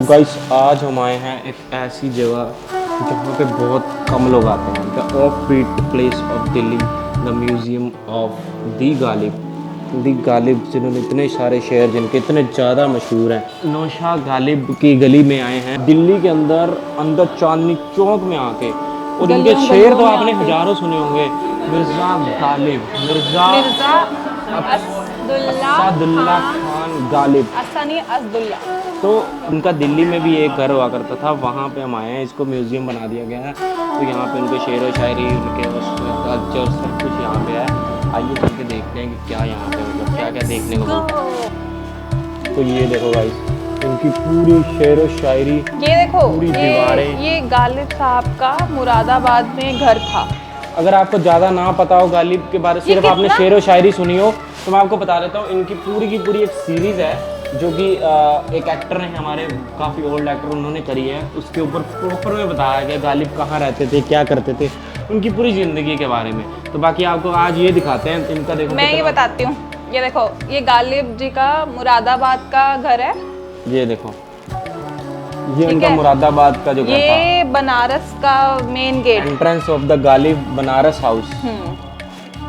Guys आज हम आए हैं एक ऐसी जगह जहाँ पे बहुत कम लोग आते हैं, the off beat place of Delhi, the museum of the Ghalib जिन्होंने इतने सारे शेर जिनके इतने ज़्यादा मशहूर हैं। नौशाह गालिब की गली में आए हैं, दिल्ली के अंदर चांदनी चौक में आके, और इनके शेर तो आपने हजारों सुने होंगे। मिर्ज़ा गालिब, मिर्ज़ा असदुल्ला खान गालिब, असदुल्ला। तो उनका दिल्ली में भी एक घर हुआ करता था, वहाँ पे हम आए हैं। इसको म्यूज़ियम बना दिया गया है, तो यहाँ पे उनके शेर व शायरी, उनके कल्चर सब कुछ यहाँ पे है। आइए चल के देखते हैं कि क्या यहाँ पे मतलब क्या क्या देखने को मिलता है। तो ये देखो भाई, उनकी पूरी शेर व शायरी, ये देखो पूरी दीवारें। ये गालिब साहब का मुरादाबाद में घर था। अगर आपको ज़्यादा ना पता हो गालिब के बारे में, सिर्फ आपने शेर व शायरी सुनी हो, तो मैं आपको बता देता हूँ। इनकी पूरी की पूरी एक सीरीज़ है जो कि एक एक्टर ने, हमारे काफ़ी ओल्ड एक्टर, उन्होंने करी है। उसके ऊपर प्रॉपर में बताया गया गालिब कहाँ रहते थे, क्या करते थे, उनकी पूरी ज़िंदगी के बारे में। तो बाकी आपको आज ये दिखाते हैं इनका। देखो मैं ये बताती हूँ, ये देखो, ये गालिब जी का मुरादाबाद का घर है। ये देखो, ये उनका मुरादाबाद का जो घर था। ये बनारस का main gate, entrance of the Ghalib Banaras house.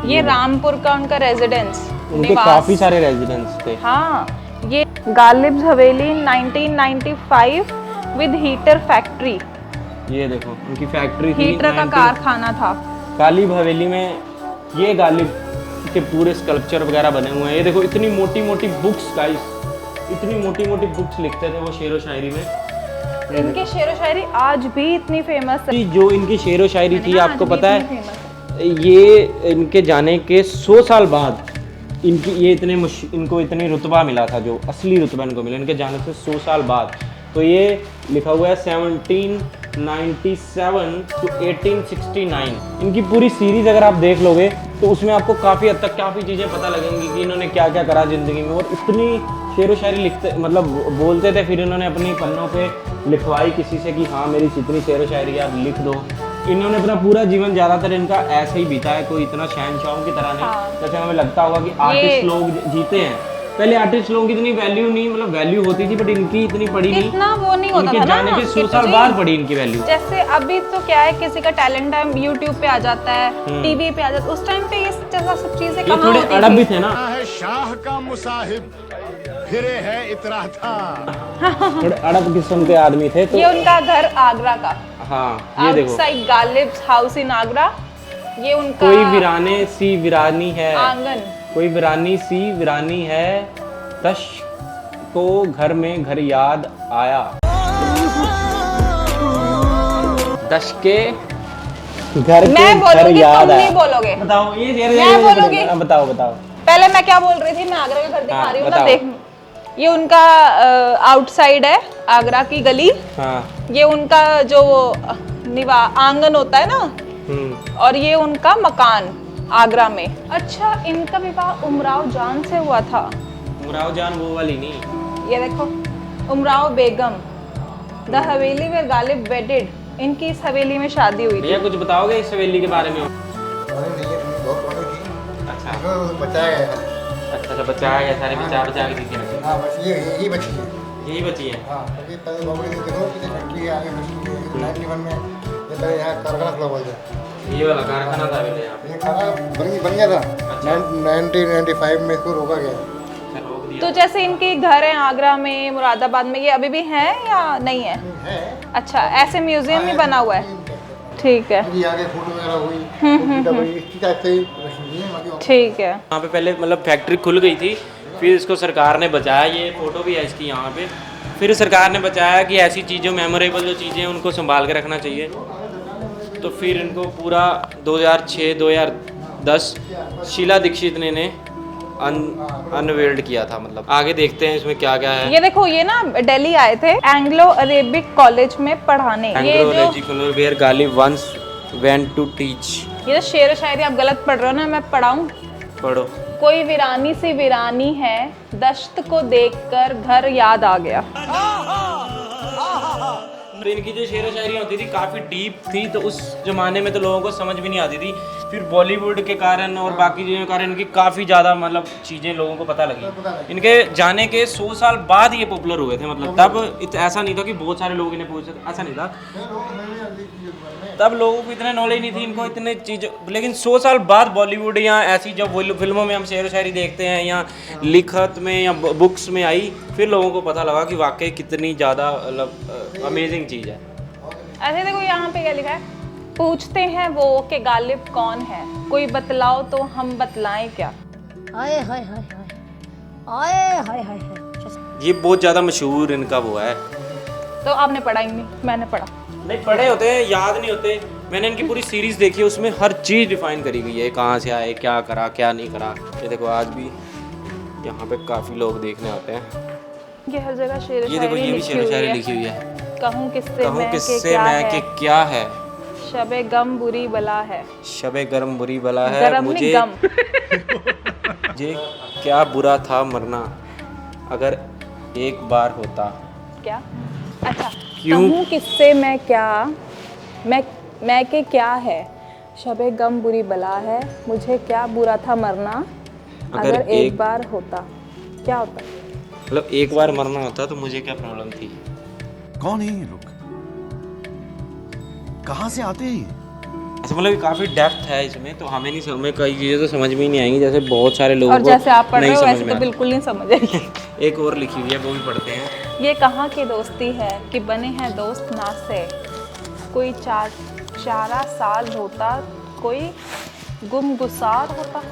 ये रामपुर का उनका रेजिडेंस, उनके काफी सारे रेजिडेंस थे। हाँ, ये गालिब हवेली 1995 विद हीटर फैक्ट्री। ये देखो उनकी फैक्ट्री थी, हीटर का कारखाना था गालिब हवेली में। ये गालिब के पूरे स्कल्पचर वगैरह बने हुए हैं। ये देखो इतनी मोटी मोटी बुक्स गाइस, इतनी मोटी मोटी बुक्स लिखते थे वो शेर व शायरी में। इनकी शेर व शायरी आज भी इतनी फेमस है। जो इनकी शेर व शायरी थी, आपको पता है, ये इनके जाने के 100 साल बाद इनकी ये इनको इतनी रुतबा मिला था, जो असली रुतबा इनको मिला इनके जाने से 100 साल बाद। तो ये लिखा हुआ है 1797 to 1869। इनकी पूरी सीरीज़ अगर आप देख लोगे तो उसमें आपको काफ़ी हद तक काफ़ी चीज़ें पता लगेंगी कि इन्होंने क्या क्या करा ज़िंदगी में। और इतनी शेर व शायरी लिखते, मतलब बोलते थे, फिर इन्होंने अपनी पन्नों पे लिखवाई किसी से कि हाँ मेरी इतनी शेर व शायरी आप लिख दो। इन्होंने अपना पूरा जीवन ज़्यादातर इनका ऐसे ही बीता है, कोई इतना शहनशाहों की तरह नहीं। हाँ। जैसे हमें लगता होगा कि आर्टिस्ट लोग जीते हैं, पहले आर्टिस्ट लोगों की इतनी वैल्यू नहीं, मतलब वैल्यू होती थी बट इनकी इतनी पड़ी नहीं, इतना वो नहीं होता था ना। जाने के 100 साल बाद पड़ी इनकी वैल्यू। जैसे अभी तो क्या है, किसी का टैलेंट है यूट्यूब पे आ जाता है, टीवी पे आ जाता है। उस टाइम पे ये सब चीजें कहाँ थोड़े होती अड़ब थी? भी थे ना, शाह का मुसाहिब फिरे है इतरा था। थोड़े अड़ब किस्म के आदमी थे। तो ये उनका घर आगरा का, हाँ ये देखो, outside Ghalib house in Agra. ये उनका कोई वीराने सी वीरानी है, आंगन, कोई वीरानी सी वीरानी है, तश को घर में घर याद आया। दश के घर के घर याद आया। नहीं बोलोगे, बताओ ये मैं बोलूंगी। बताओ बताओ। पहले मैं क्या बोल रही थी, मैं आगरा का घर दिखा रही हूँ ना, बताओ। देख। ये उनका आउटसाइड है, आगरा की गली। हाँ। ये उनका जो आंगन होता है ना, और ये उनका मकान आगरा में। अच्छा, इनका विवाह उमराव जान से हुआ था। उमराव जान वो वाली नहीं, ये देखो, उमराव बेगम, द हवेली में गालिब वेडेड। इनकी इस हवेली में शादी हुई थी। भैया कुछ बताओगे इस हवेली के बारे में? अच्छा बचाया गया। अच्छा बचाया गया, सारे बचा के दिखे रखे। हाँ बस यही बची है। यही बची है। हाँ, क्योंकि पहले बाबरी देखो कि फैक्ट्री है आगे, 91 में ये पहले यहाँ कारखाना खुला हुआ था। ये वाला कारखाना था पहले यहाँ पे। ये खाना बन गया था। 1995 में इसको रोका गया। तो जैसे इनके घर है आगरा में, मुरादाबाद में, ये अभी भी हैं या नहीं है? अच्छा, ऐसे म्यूजियम ही बना हुआ है। ठीक है, ये आगे फोटो वगैरह हुई, इसी टाइप से ठीक है। यहाँ पे पहले मतलब फैक्ट्री खुल गई थी, फिर इसको सरकार ने बचाया। ये फोटो भी है इसकी यहाँ पे। फिर सरकार ने बचाया कि ऐसी चीज़ों, मेमोरेबल जो चीज़ें हैं उनको संभाल के रखना चाहिए। तो फिर इनको पूरा 2006-2010 शीला दीक्षित ने अनवेल्ड किया था। मतलब आगे देखते हैं इसमें क्या क्या है। ये देखो, ये ना दिल्ली आए थे एंग्लो अरेबिक कॉलेज में पढ़ाने। Anglo Arabic college where Ghalib once went to teach. ये तो शेर शायरी आप गलत पढ़ रहे हो ना, मैं पढ़ाऊं? पढ़ो। कोई वीरानी सी वीरानी है, दश्त को देखकर घर याद आ गया। इनकी जो शेर शायरी होती थी काफ़ी डीप थी, तो उस ज़माने में तो लोगों को समझ भी नहीं आती थी फिर बॉलीवुड के कारण और बाकी चीज़ों के कारण इनकी काफ़ी ज़्यादा मतलब चीज़ें लोगों को पता लगी। इनके जाने के 100 साल बाद ये पॉपुलर हुए थे, मतलब तब ऐसा नहीं था कि बहुत सारे लोग इन्हें पूछते थे, ऐसा नहीं था। तब लोगों को इतने नॉलेज नहीं थी, इनको इतने चीज़, लेकिन 100 साल बाद बॉलीवुड या ऐसी जब फिल्मों में हम शेर व शायरी देखते हैं या लिखत में या बुक्स में आई, फिर लोगों को पता लगा कि वाकई कितनी ज़्यादा मतलब अमेजिंग चीज़ है। अरे देखो यहाँ पे क्या लिखा है, पूछते हैं वो कि गालिब कौन है, कोई बतलाओ तो हम बतलाएं क्या। आए हाय हाय हाय आए हाय हाय हाय। ये बहुत ज़्यादा मशहूर इनका वो है। तो आपने पढ़ा ही नहीं, मैंने पढ़ा। नहीं पढ़े होते हैं, याद नहीं होते। मैंने इनकी पूरी सीरीज़ देखी है, उसमें हर चीज़ डिफाइन करी गई है, कहाँ से आए, क्या करा, क्या नहीं करा। ये देखो आज भी यहाँ पे काफ़ी लोग देखने आते हैं। ये हर जगह शेर ये देखो ये भी शेर व शायरी लिखी हुई है। कहूँ किससे कहूँ मैं किससे क्या मैं है, कि क्या है, शबे गम बुरी बला है। शबे गरम बुरी बला है, गरम मुझे नहीं गम। मुझे क्या बुरा था मरना अगर एक बार होता। क्या? अच्छा, क्यों? कहूँ किससे मैं क्या, मैं के क्या है, शबे गम बुरी बला है, मुझे क्या बुरा था मरना अगर एक बार होता। क्या होता? मतलब एक बार मरना होता तो मुझे क्या प्रॉब्लम थी। कौन है ये लोग? कहाँ से आते हैं ये? अच्छा मतलब काफ़ी डेप्थ है इसमें, तो हमें नहीं हमें कई चीज़ें तो समझ में ही नहीं आएंगी, जैसे बहुत सारे लोगों और को जैसे आप पढ़ रहे हो समझ वैसे में तो आता। बिल्कुल नहीं समझ आएगी। एक और लिखी हुई है, वो भी पढ़ते हैं। ये कहाँ की दोस्ती है कि बने हैं दोस्त ना से, कोई चारा साल होता, कोई गुमगुसार होता।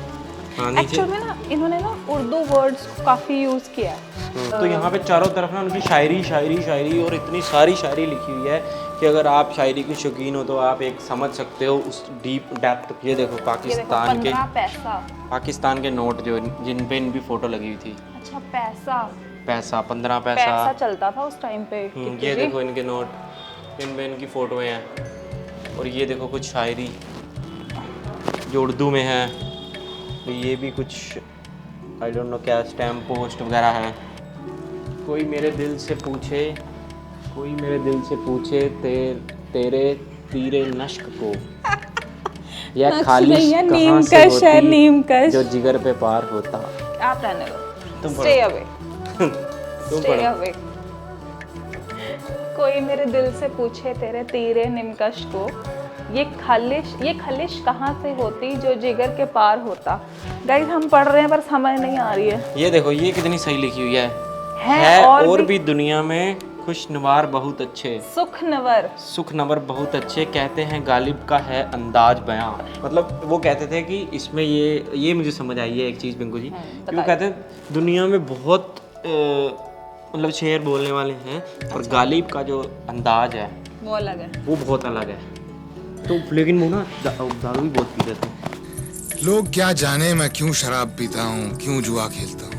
हाँ नीचे एक्चुअल में ना इन्होंने ना उर्दू वर्ड्स को काफ़ी यूज़ किया है। तो यहाँ पे चारों तरफ ना उनकी शायरी शायरी शायरी और इतनी सारी शायरी लिखी हुई है कि अगर आप शायरी के शौकीन हो तो आप एक समझ सकते हो उस डीप डेप्थ। ये देखो ये देखो पाकिस्तान के 15 पैसा। पाकिस्तान के नोट जो जिन पे इनकी फ़ोटो लगी हुई थी। अच्छा पैसा, पैसा 15 पैसा पैसा। चलता था उस टाइम पे। ये देखो इनके नोट, इनमें इनकी फ़ोटोएँ हैं। और ये देखो कुछ शायरी जो उर्दू में है, तो ये भी कुछ आई डोंट नो क्या स्टैम्प पोस्ट वगैरह है। कोई मेरे दिल से पूछे, कोई मेरे दिल से पूछे तेरे तीरे नश्क को, यह खालिश नहीं है, कहाँ नीम से कश है, होती नीम कश। जो जिगर पे पार होता। आप रहने दो, तुम स्टे पढ़ो। अवे, तुम स्टे पढ़ो। अवे। कोई मेरे दिल से पूछे तेरे तीरे निमकश को, ये खलिश कहाँ से होती जो जिगर के पार होता। गाइस हम पढ़ रहे हैं पर समझ नहीं आ रही है। ये देखो ये कितनी सही लिखी हुई है। है और भी दुनिया में खुशनवार बहुत अच्छे, सुख नवर बहुत अच्छे, कहते हैं गालिब का है अंदाज बयां। मतलब वो कहते थे कि इसमें ये मुझे समझ आई है एक चीज़ पिंकू जी, कि वो कहते हैं दुनिया में बहुत मतलब शेर बोलने वाले हैं और गालिब का जो अंदाज है वो अलग है, वो बहुत अलग है। तो लेकिन वो ना दारू भी बहुत पीते थे। लोग क्या जाने मैं क्यों शराब पीता हूँ, क्यों जुआ खेलता हूँ,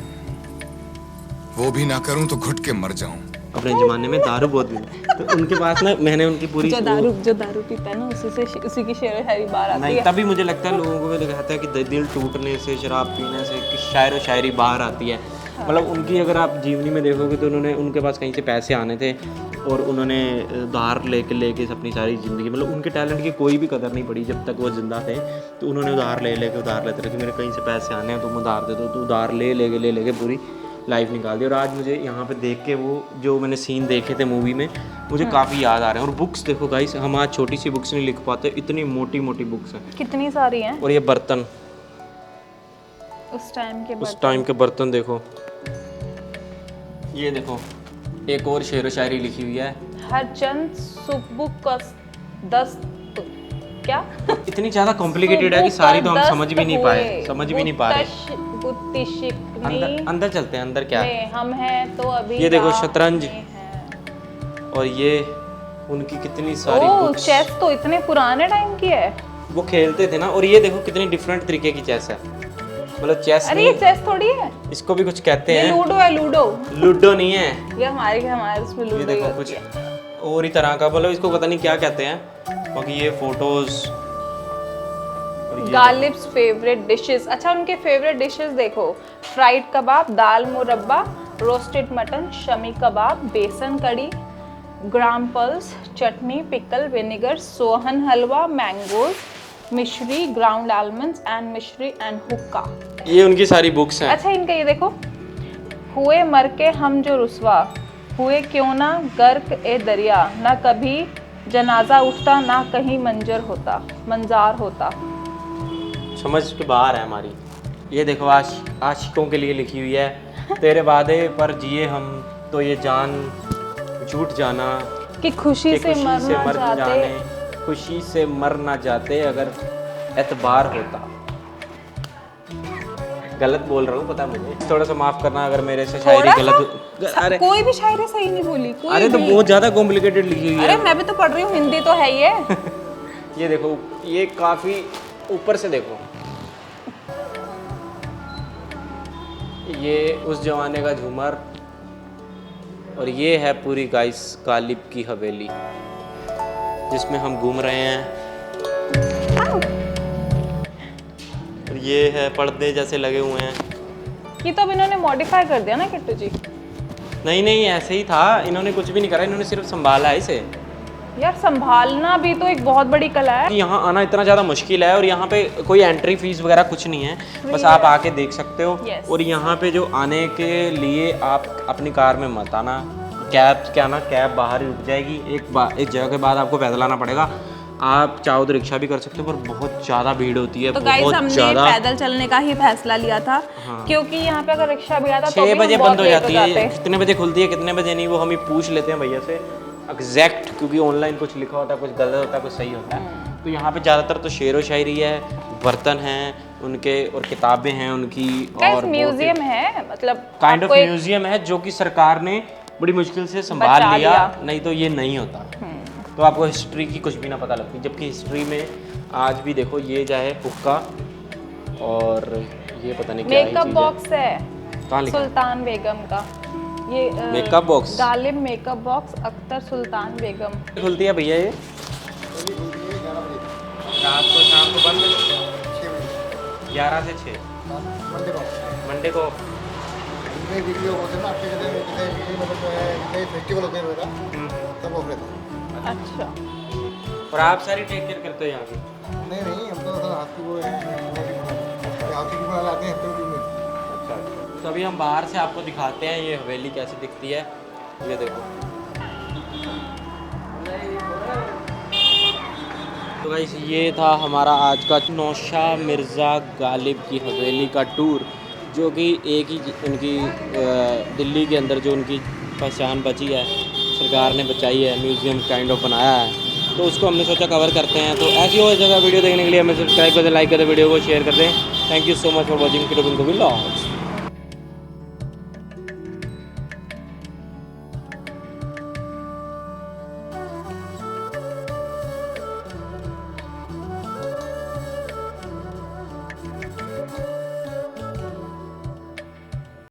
वो भी ना करूँ तो घुट के मर जाऊँ। अपने ज़माने में दारू बहुत पीते, तो उनके पास ना मैंने उनकी पूरी जो दारू पीता है ना उसी की शेर शायरी बाहर आती नहीं, है। तभी मुझे लगता है लोगों को भी लगता है कि दिल टूटने से, शराब पीने से कि शायर व शायरी बाहर आती है। मतलब उनकी अगर आप जीवनी में देखोगे तो उनके पास कहीं से पैसे आने थे और उन्होंने उधार लेके अपनी सारी ज़िंदगी, मतलब उनके टैलेंट की कोई भी कदर नहीं पड़ी जब तक वो ज़िंदा थे। तो उन्होंने उधार लेते रहे कि मेरे कहीं से पैसे आने हैं, तुम उधार दे दो, तो उधार ले लेके पूरी लाइफ निकाल दी। और आज मुझे यहाँ पे देख के वो जो मैंने सीन देखे थे मूवी में मुझे काफ़ी याद आ रहे हैं। और बुक्स देखो गाइस, हम आज छोटी सी बुक्स नहीं लिख पाते, इतनी मोटी मोटी बुक्स हैं। कितनी सारी हैं। और ये बर्तन, उस टाइम के बर्तन देखो। ये देखो एक और शेर व शायरी लिखी हुई है। हर चंद सुबुक कस दस्त क्या इतनी ज़्यादा कॉम्प्लिकेटेड है कि सारी तो हम समझ भी नहीं पा रहे। अंदर चलते हैं, अंदर क्या है? हम हैं तो अभी ये देखो राह शतरंज, में हैं। और ये उनकी कितनी सारी बुक्स। चेस तो इतने पुराने टाइम की है, वो खेलते थे ना। और ये देखो कितनी डिफरेंट तरीके की चेस है, मतलब चेस अरे ये चेस थोड़ी है, इसको भी कुछ कहते ये हैं। लूडो है, लूडो नहीं है ये हमारे उसमें ये लूडो ही देखो होती कुछ है। और ही तरह का, मतलब इसको पता नहीं क्या कहते हैं। बाकी ये फोटोज, गालिब्स फेवरेट डिशेस। अच्छा उनके फेवरेट डिशेस देखो, फ्राइड कबाब, दाल मुरब्बा, रोस्टेड मटन, शमी कबाब, बेसन कड़ी, ग्राम पल्स, चटनी, पिकल, विनेगर, सोहन हलवा, मैंगोज, मिश्री, ग्राउंड आलमंड्स एंड मिश्री एंड हुक्का। ये उनकी सारी बुक्स हैं। अच्छा, इनका ये देखो, हुए मर के हम जो रुसवा, हुए क्यों ना गर्क ए दरिया, ना कभी जनाजा उठता, ना कहीं मंजार होता। समझ के बाहर है हमारी। ये देखो आशिकों के लिए लिखी हुई है, तेरे वादे पर जिए हम तो ये जान झूठ जाना कि खुशी से मर ना जाते, खुशी से मर ना जाते अगर एतबार होता। गलत बोल रहा हूँ, पता है मुझे, थोड़ा सा माफ करना अगर मेरे से शायरी गलत। अरे कोई भी शायरी सही नहीं बोली, कोई अरे तो भी। बहुत ज्यादा कॉम्प्लिकेटेड लिखी हुई अरे है। मैं भी तो पढ़ रही हूँ, हिंदी तो है ये। ये देखो, ये काफी ऊपर से देखो, ये उस जमाने का झूमर, और ये है पूरी गाइस गालिब की हवेली जिसमें हम घूम रहे हैं। और ये है पर्दे जैसे लगे हुए हैं। ये तो अब इन्होंने मॉडिफाई कर दिया ना किट्टू जी। नहीं ऐसे ही था, इन्होंने कुछ भी नहीं करा, इन्होंने सिर्फ संभाला है इसे। यार संभालना भी तो एक बहुत बड़ी कला है। यहाँ आना इतना ज़्यादा मुश्किल है, और यहाँ पे कोई एंट्री फीस वगैरह कुछ नहीं है, बस आप आके देख सकते हो। Yes. और यहाँ पे जो आने के लिए आप अपनी कार में मत आना, कैब बाहर ही रुक जाएगी, एक जगह के बाद आपको पैदल आना पड़ेगा। आप चाहो तो रिक्शा भी कर सकते हो, पर बहुत ज़्यादा भीड़ होती है, तो गाइस बहुत हमने ज़्यादा। पैदल चलने का ही फैसला लिया था, क्योंकि यहाँ पे अगर रिक्शा भी आता तो 6 बजे बंद हो जाती है, जाते। कितने बजे खुलती है कितने बजे नहीं, वो हम ही पूछ लेते हैं भैया से एग्जैक्ट, क्योंकि ऑनलाइन कुछ लिखा होता है, कुछ गलत होता है, कुछ सही होता है। तो यहाँ पे ज़्यादातर तो शेर व शायरी है, बर्तन हैं उनके, और किताबें हैं उनकी, और म्यूजियम है, मतलब काइंड ऑफ आपको एक म्यूजियम है जो कि सरकार ने बड़ी मुश्किल से संभाल बचा लिया, लिया। नहीं तो ये नहीं होता। तो आपको हिस्ट्री की कुछ भी ना पता लगती, जबकि हिस्ट्री में आज भी देखो, ये जाए हुक्का, और ये पता नहीं क्या मेकअप बॉक्स है कहाँ लिखा है? सुल्तान बेगम का, ये makeup box Ghalib makeup box Akhtar Sultan Begum. खुलती है भैया ये रात को, शाम को बंद 6 बजे 11 से 6 मंडे को मंडे को। जितने वीडियो होते हैं ना आपके, जैसे मतलब जो है जितने फेस्टिवल होते हैं वगैरह सब ऑफ रहता है। अच्छा, और आप सारी टेक केयर करते हो यहाँ की? नहीं हम तो हाथ की वो है, हाथ की बना लाते हैं हफ्ते में। अच्छा, तो अभी हम बाहर से आपको दिखाते हैं ये हवेली कैसी दिखती है। ये देखो, तो गाइस ये था हमारा आज का नौशा मिर्ज़ा गालिब की हवेली का टूर, जो कि एक ही उनकी दिल्ली के अंदर जो उनकी पहचान बची है, सरकार ने बचाई है, म्यूज़ियम काइंड ऑफ बनाया है, तो उसको हमने सोचा कवर करते हैं। तो ऐसी और जगह वीडियो देखने के लिए हमें सब्सक्राइब कर दें, लाइक कर दें, वीडियो को शेयर कर दें। Thank you so much for watching किटो बिंगो व्लॉग्स।